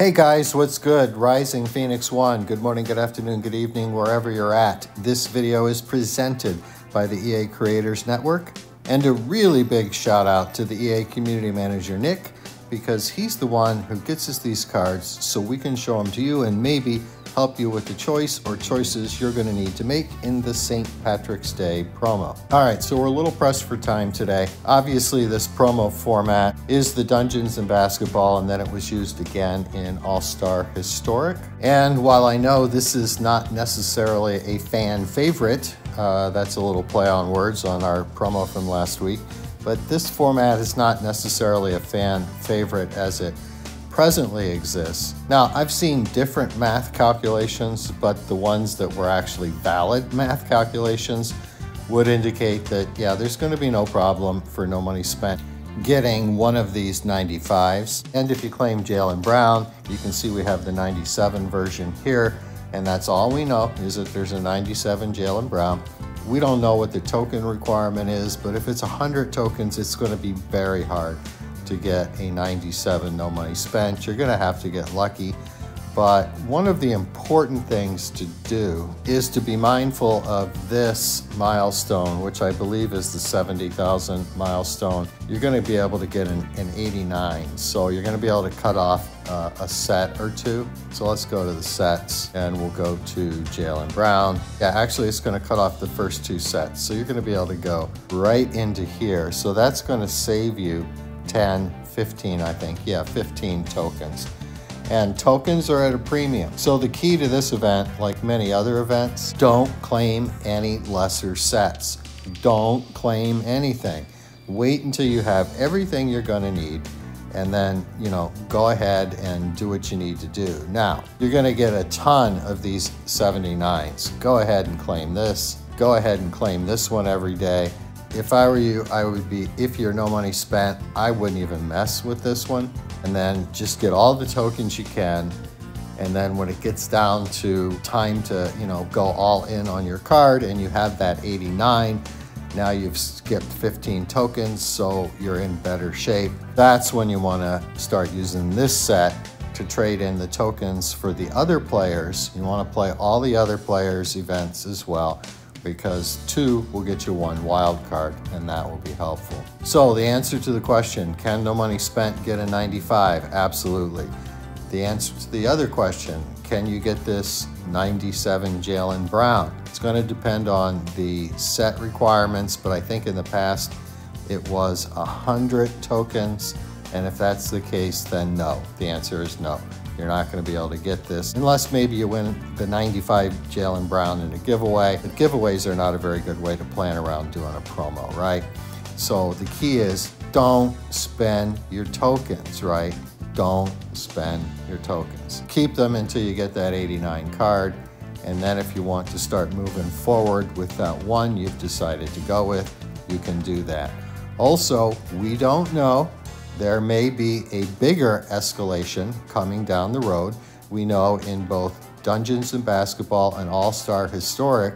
Hey guys, what's good? Rising Phoenix 1. Good morning, good afternoon, good evening, wherever you're at. This video is presented by the EA Creators Network. And a really big shout out to the EA Community Manager, Nick, because he's the one who gets us these cards so we can show them to you and maybe help you with the choice or choices you're going to need to make in the St. Patrick's Day promo. All right, so we're a little pressed for time today. Obviously, this promo format is the Dungeons and Basketball, and then it was used again in All-Star Historic. And while I know this is not necessarily a fan favorite, that's a little play on words on our promo from last week, but this format is not necessarily a fan favorite as it presently exists. Now, I've seen different math calculations, but the ones that were actually valid math calculations would indicate that, yeah, there's going to be no problem for no money spent getting one of these 95s. And if you claim Jalen Brown, you can see we have the 97 version here, and that's all we know is that there's a 97 Jalen Brown. We don't know what the token requirement is, but if it's 100 tokens, it's going to be very hard to get a 97 no money spent. You're gonna have to get lucky. But one of the important things to do is to be mindful of this milestone, which I believe is the 70,000 milestone. You're gonna be able to get an 89. So you're gonna be able to cut off a set or two. So let's go to the sets and we'll go to Jalen Brown. Yeah, actually it's gonna cut off the first two sets. So you're gonna be able to go right into here. So that's gonna save you 10, 15, I think. Yeah, 15 tokens. And tokens are at a premium. So the key to this event, like many other events, don't claim any lesser sets. Don't claim anything. Wait until you have everything you're gonna need, and then, you know, go ahead and do what you need to do. Now, you're gonna get a ton of these 79s. Go ahead and claim this. Go ahead and claim this one every day. If I were you, I would be, if you're no money spent, I wouldn't even mess with this one. And then just get all the tokens you can. And then when it gets down to time to, you know, go all in on your card and you have that 89, now you've skipped 15 tokens, so you're in better shape. That's when you wanna start using this set to trade in the tokens for the other players. You wanna play all the other players' events as well, because 2 will get you 1 wild card, and that will be helpful. So the answer to the question, can no money spent get a 95? Absolutely. The answer to the other question, can you get this 97 Jalen Brown? It's going to depend on the set requirements, but I think in the past it was 100 tokens, and if that's the case, then no. The answer is no. You're not going to be able to get this unless maybe you win the 95 Jalen Brown in a giveaway. But giveaways are not a very good way to plan around doing a promo, right? So the key is don't spend your tokens, right? Don't spend your tokens. Keep them until you get that 89 card. And then if you want to start moving forward with that one you've decided to go with, you can do that. Also, we don't know. There may be a bigger escalation coming down the road. We know in both Dungeons and Basketball and All-Star Historic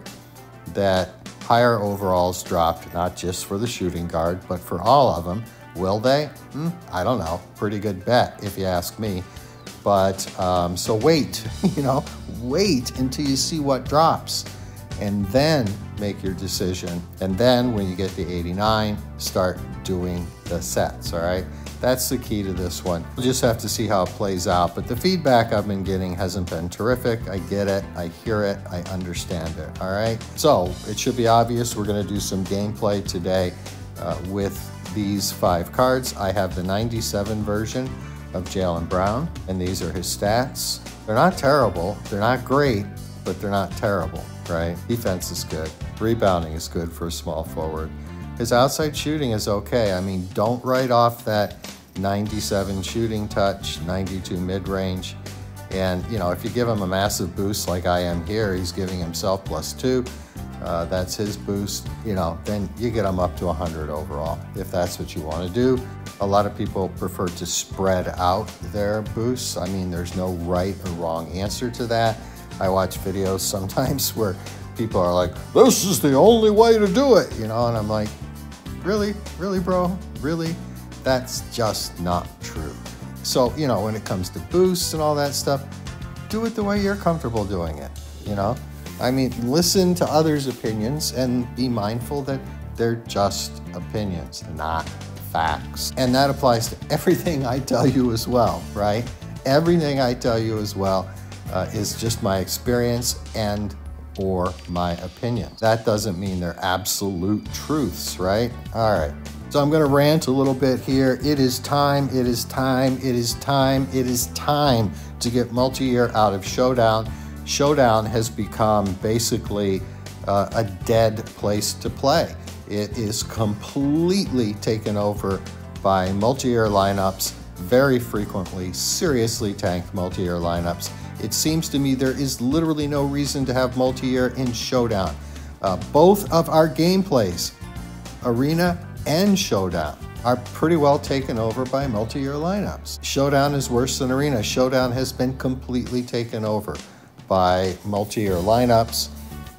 that higher overalls dropped, not just for the shooting guard, but for all of them. Will they? I don't know. Pretty good bet, if you ask me. But so wait, you know, wait until you see what drops, and then make your decision. And then when you get the 89, start doing the sets, all right? That's the key to this one. We'll just have to see how it plays out, but the feedback I've been getting hasn't been terrific. I get it, I hear it, I understand it, all right? So it should be obvious we're gonna do some gameplay today with these 5 cards. I have the 97 version of Jalen Brown, and these are his stats. They're not terrible, they're not great, but they're not terrible, right? Defense is good, rebounding is good for a small forward. His outside shooting is okay. I mean, don't write off that 97 shooting touch, 92 mid-range. And, you know, if you give him a massive boost like I am here, he's giving himself +2. That's his boost, you know, then you get him up to 100 overall, if that's what you want to do. A lot of people prefer to spread out their boosts. I mean, there's no right or wrong answer to that. I watch videos sometimes where people are like, this is the only way to do it, you know, and I'm like, really, bro, really? That's just not true. So, you know, when it comes to boosts and all that stuff, do it the way you're comfortable doing it, you know? I mean, listen to others' opinions and be mindful that they're just opinions, not facts. And that applies to everything I tell you as well, right? Everything I tell you as well is just my experience and or my opinion. That doesn't mean they're absolute truths, right? All right. So I'm gonna rant a little bit here. It is time, it is time, it is time, it is time to get multi-year out of Showdown. Showdown has become basically a dead place to play. It is completely taken over by multi-year lineups, very frequently, seriously tanked multi-year lineups. It seems to me there is literally no reason to have multi-year in Showdown. Both of our gameplays, Arena and Showdown, are pretty well taken over by multi-year lineups. Showdown is worse than Arena. Showdown has been completely taken over by multi-year lineups,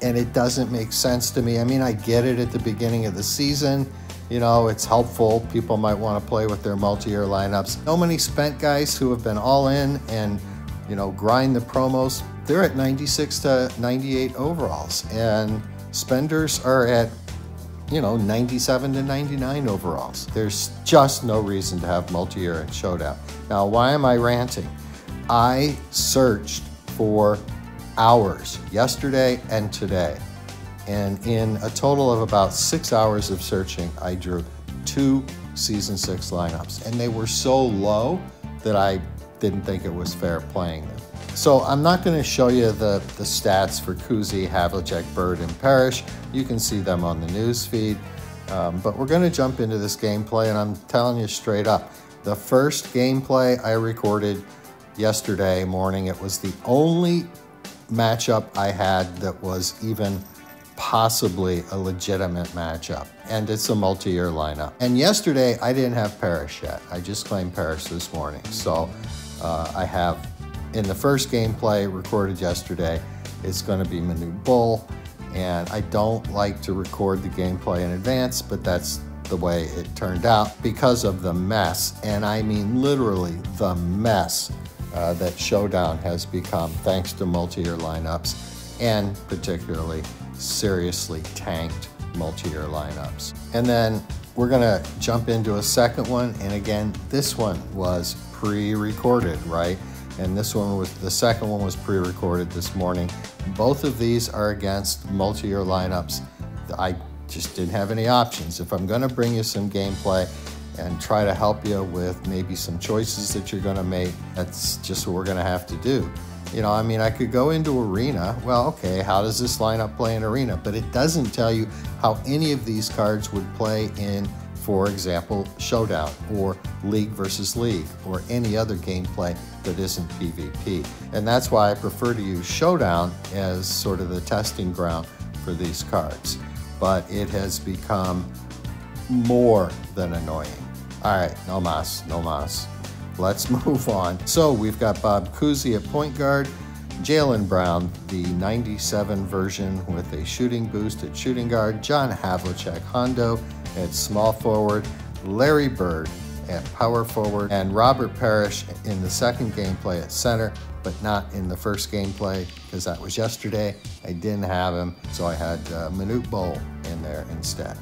and it doesn't make sense to me. I mean, I get it at the beginning of the season. You know, it's helpful. People might want to play with their multi-year lineups. So many spent guys who have been all in and, you know, grind the promos, they're at 96 to 98 overalls, and spenders are at, you know, 97 to 99 overalls. There's just no reason to have multi-year in Showdown. Now, why am I ranting? I searched for hours yesterday and today, and in a total of about 6 hours of searching, I drew 2 Season 6 lineups, and they were so low that I didn't think it was fair playing them. So I'm not going to show you the stats for Kuzi, Havlicek, Bird, and Parrish. You can see them on the news feed. But we're going to jump into this gameplay, and I'm telling you straight up, the first gameplay I recorded yesterday morning, it was the only matchup I had that was even possibly a legitimate matchup, and it's a multi-year lineup. And yesterday I didn't have Parrish yet. I just claimed Parrish this morning. So I have, in the first gameplay recorded yesterday, it's going to be Manute Bull, and I don't like to record the gameplay in advance, but that's the way it turned out because of the mess, and I mean literally the mess that Showdown has become thanks to multi-year lineups, and particularly seriously tanked multi-year lineups. And then we're gonna jump into a second one, and again, this one was pre-recorded, right? And this one was, the second one was pre-recorded this morning. Both of these are against multi-year lineups. I just didn't have any options. If I'm gonna bring you some gameplay and try to help you with maybe some choices that you're gonna make, that's just what we're gonna have to do. You know, I mean, I could go into Arena. Well, okay, how does this lineup play in Arena? But it doesn't tell you how any of these cards would play in, for example, Showdown or League versus League or any other gameplay that isn't PvP. And that's why I prefer to use Showdown as sort of the testing ground for these cards. But it has become more than annoying. All right, no mas, no mas. Let's move on. So we've got Bob Cousy at point guard, Jalen Brown, the 97 version with a shooting boost at shooting guard, John Havlicek Hondo at small forward, Larry Bird at power forward, and Robert Parrish in the second gameplay at center, but not in the first gameplay because that was yesterday. I didn't have him, so I had Manute Bull in there instead.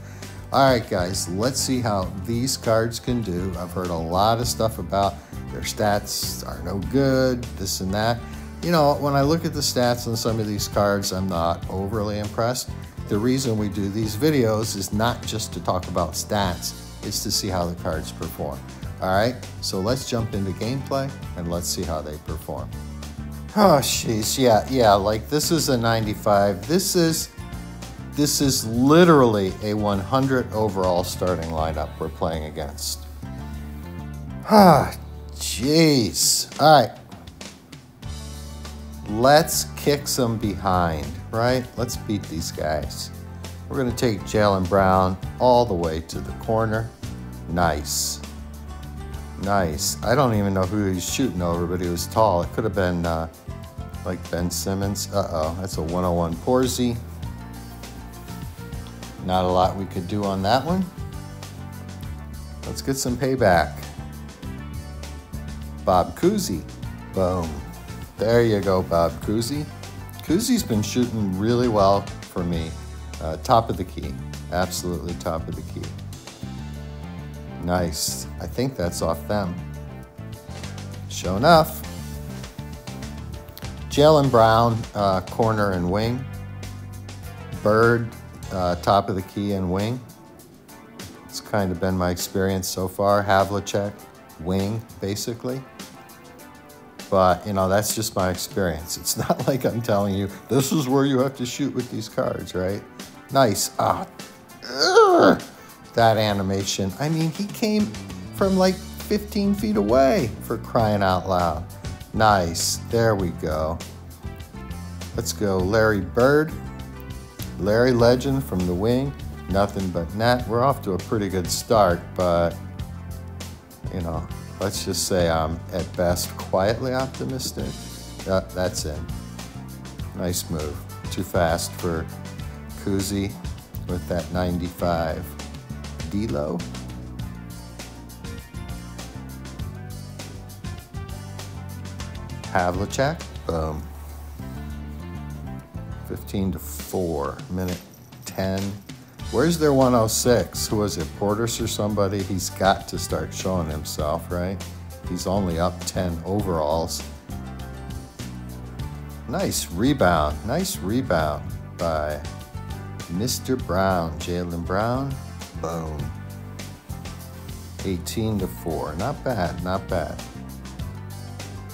All right, guys, let's see how these cards can do. I've heard a lot of stuff about their stats are no good, this and that. You know, when I look at the stats on some of these cards, I'm not overly impressed. The reason we do these videos is not just to talk about stats, it's to see how the cards perform. All right, so let's jump into gameplay and let's see how they perform. Oh, jeez, yeah, like this is a 95. This is literally a 100 overall starting lineup we're playing against. Ah, jeez. All right. Let's kick some behind, right? Let's beat these guys. We're going to take Jalen Brown all the way to the corner. Nice. Nice. I don't even know who he's shooting over, but he was tall. It could have been like Ben Simmons. Uh-oh, that's a 101 Porzy. Not a lot we could do on that one. Let's get some payback. Bob Cousy. Boom. There you go, Bob Cousy. Cousy's been shooting really well for me. Top of the key. Absolutely top of the key. Nice. I think that's off them. Sure enough. Jalen Brown, corner and wing. Bird, top of the key and wing. It's kind of been my experience so far. Havlicek, wing, basically. But, you know, that's just my experience. It's not like I'm telling you, this is where you have to shoot with these cards, right? Nice. That animation. I mean, he came from like 15 feet away, for crying out loud. Nice. There we go. Let's go Larry Bird. Larry Legend from the wing. Nothing but net. We're off to a pretty good start, but, you know, let's just say I'm, at best, quietly optimistic. That's in. Nice move. Too fast for Cousy with that 95. D-low. Havlicek. Boom. 15-4. Minute 10. Where's their 106? Who was it? Portis or somebody? He's got to start showing himself, right? He's only up 10 overalls. Nice rebound. Nice rebound by Mr. Brown. Jalen Brown. Boom. 18-4. Not bad. Not bad.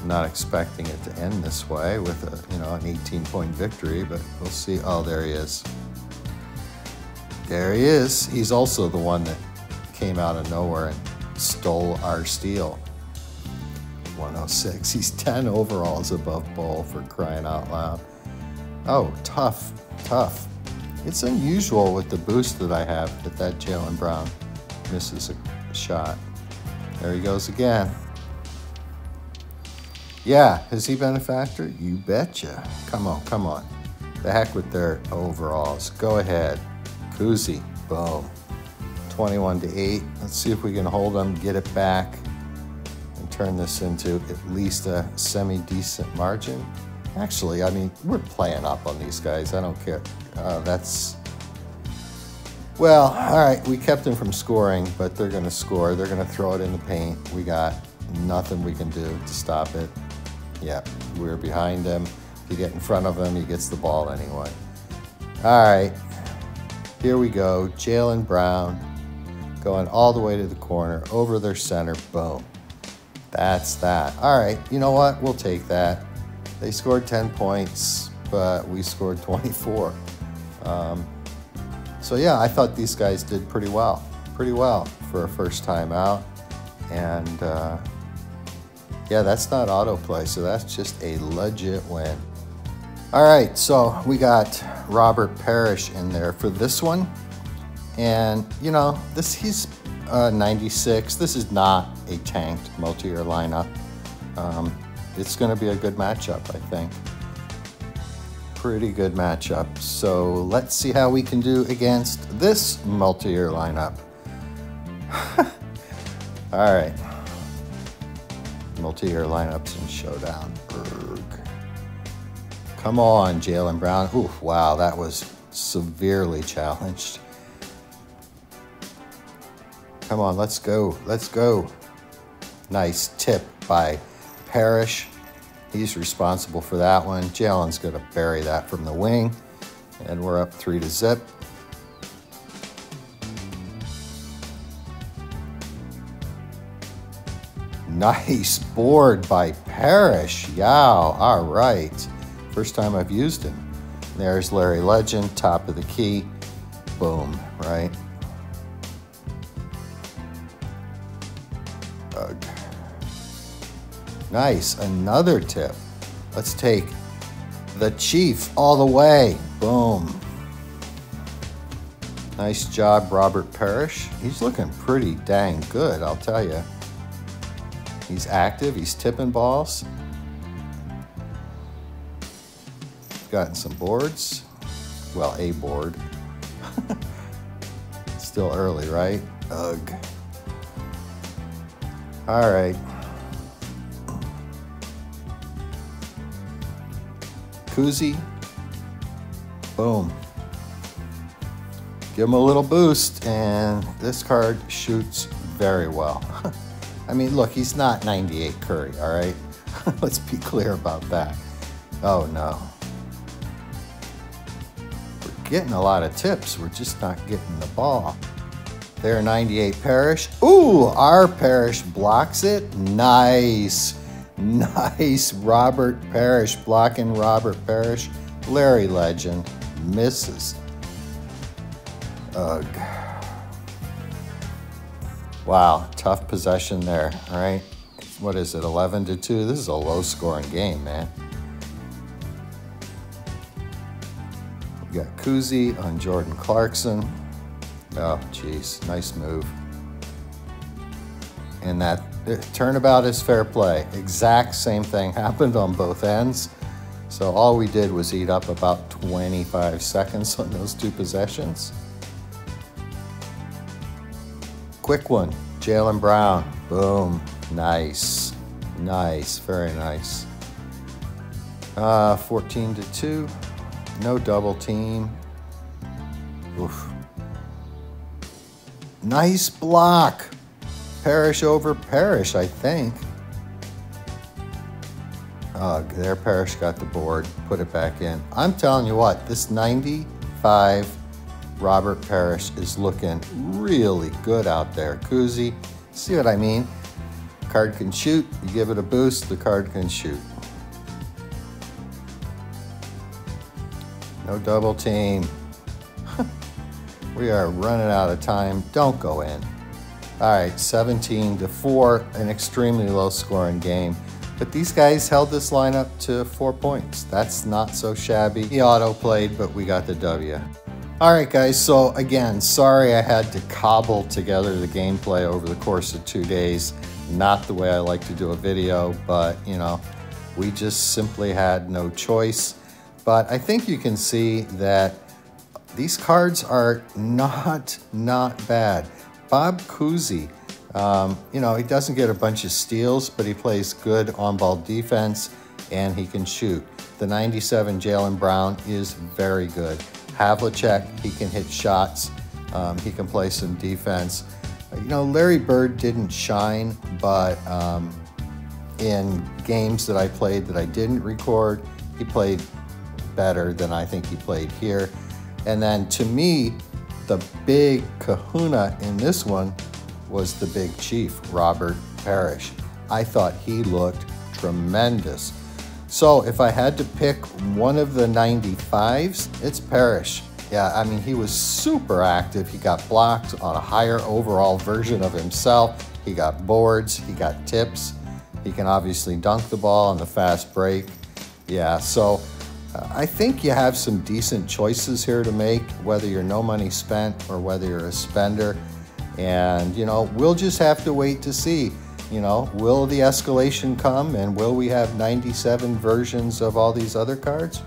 Not expecting it to end this way with a, you know, an 18-point victory, but we'll see. Oh, there he is. There he is. He's also the one that came out of nowhere and stole our steal. 106. He's 10 overalls above Bull, for crying out loud. Oh, tough, tough. It's unusual with the boost that I have that Jalen Brown misses a shot. There he goes again. Yeah, has he been a factor? You betcha. Come on, come on. The heck with their overalls. Go ahead. Cousy, boom. 21-8. Let's see if we can hold them, get it back, and turn this into at least a semi-decent margin. Actually, I mean, we're playing up on these guys. I don't care. Well, all right, we kept them from scoring, but they're going to score. They're going to throw it in the paint. We got nothing we can do to stop it. Yeah, we're behind him. If you get in front of him, he gets the ball anyway. All right. Here we go, Jalen Brown going all the way to the corner, over their center, boom. That's that. All right, you know what? We'll take that. They scored 10 points, but we scored 24. So yeah, I thought these guys did pretty well for a first time out. And yeah, that's not autoplay, so that's just a legit win. All right, so we got Robert Parrish in there for this one. And, you know, he's 96. This is not a tanked multi-year lineup. It's going to be a good matchup, I think. Pretty good matchup. So let's see how we can do against this multi-year lineup. All right. Multi-year lineups and showdown. Come on, Jalen Brown. Oof, wow, that was severely challenged. Come on, let's go. Let's go. Nice tip by Parrish. He's responsible for that one. Jalen's going to bury that from the wing. And we're up 3-0. Nice board by Parrish. Yow, all right. First time I've used him. There's Larry Legend, top of the key. Boom, right? Ugh. Nice, another tip. Let's take the Chief all the way. Boom. Nice job, Robert Parrish. He's looking pretty dang good, I'll tell you. He's active, he's tipping balls. Gotten some boards. Well, a board. Still early, right? Ugh. All right. Kuzi. Boom. Give him a little boost, and this card shoots very well. I mean, look, he's not 98 Curry, all right? Let's be clear about that. Oh, no. We're getting a lot of tips. We're just not getting the ball. There, 98 Parrish. Ooh, our Parrish blocks it. Nice. Nice. Robert Parrish blocking Robert Parrish. Larry Legend misses. Ugh. Wow, tough possession there, all right? What is it, 11-2? This is a low-scoring game, man. We got Kuzi on Jordan Clarkson. Oh, geez, nice move. And that turnabout is fair play. Exact same thing happened on both ends. So all we did was eat up about 25 seconds on those two possessions. Quick one, Jalen Brown, boom, nice, nice, very nice. 14-2, no double team. Oof. Nice block, Parrish over Parrish, I think. There, Parrish got the board, put it back in. I'm telling you what, this 95 Robert Parrish is looking really good out there. Kuzi, see what I mean? Card can shoot, you give it a boost, the card can shoot. No double team. We are running out of time. Don't go in. All right, 17-4, an extremely low scoring game. But these guys held this lineup to 4 points. That's not so shabby. He auto-played, but we got the W. All right, guys, so again, sorry I had to cobble together the gameplay over the course of 2 days. Not the way I like to do a video, but, you know, we just simply had no choice. But I think you can see that these cards are not bad. Bob Cousy, you know, he doesn't get a bunch of steals, but he plays good on-ball defense, and he can shoot. The 97 Jalen Brown is very good. Havlicek, he can hit shots. He can play some defense. You know, Larry Bird didn't shine, but in games that I played that I didn't record, he played better than I think he played here. And then to me, the big kahuna in this one was the big chief, Robert Parrish. I thought he looked tremendous. So if I had to pick one of the 95s, it's Parrish. Yeah, I mean, he was super active. He got blocked on a higher overall version of himself. He got boards, he got tips. He can obviously dunk the ball on the fast break. Yeah, so I think you have some decent choices here to make, whether you're no money spent or whether you're a spender. And, you know, we'll just have to wait to see, you know, will the escalation come and will we have 97 versions of all these other cards?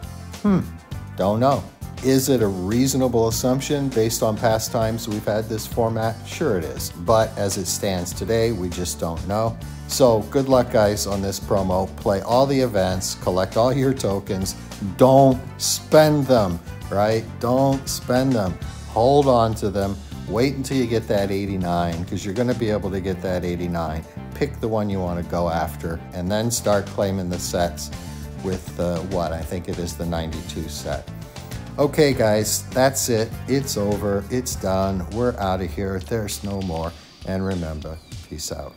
Don't know. Is it a reasonable assumption based on past times we've had this format? Sure it is. But as it stands today, we just don't know. So good luck, guys, on this promo. Play all the events, collect all your tokens. Don't spend them, right? Don't spend them. Hold on to them. Wait until you get that 89, because you're going to be able to get that 89. Pick the one you want to go after, and then start claiming the sets with what I think it is, the 92 set. Okay, guys, that's it. It's over. It's done. We're out of here. There's no more. And remember, peace out.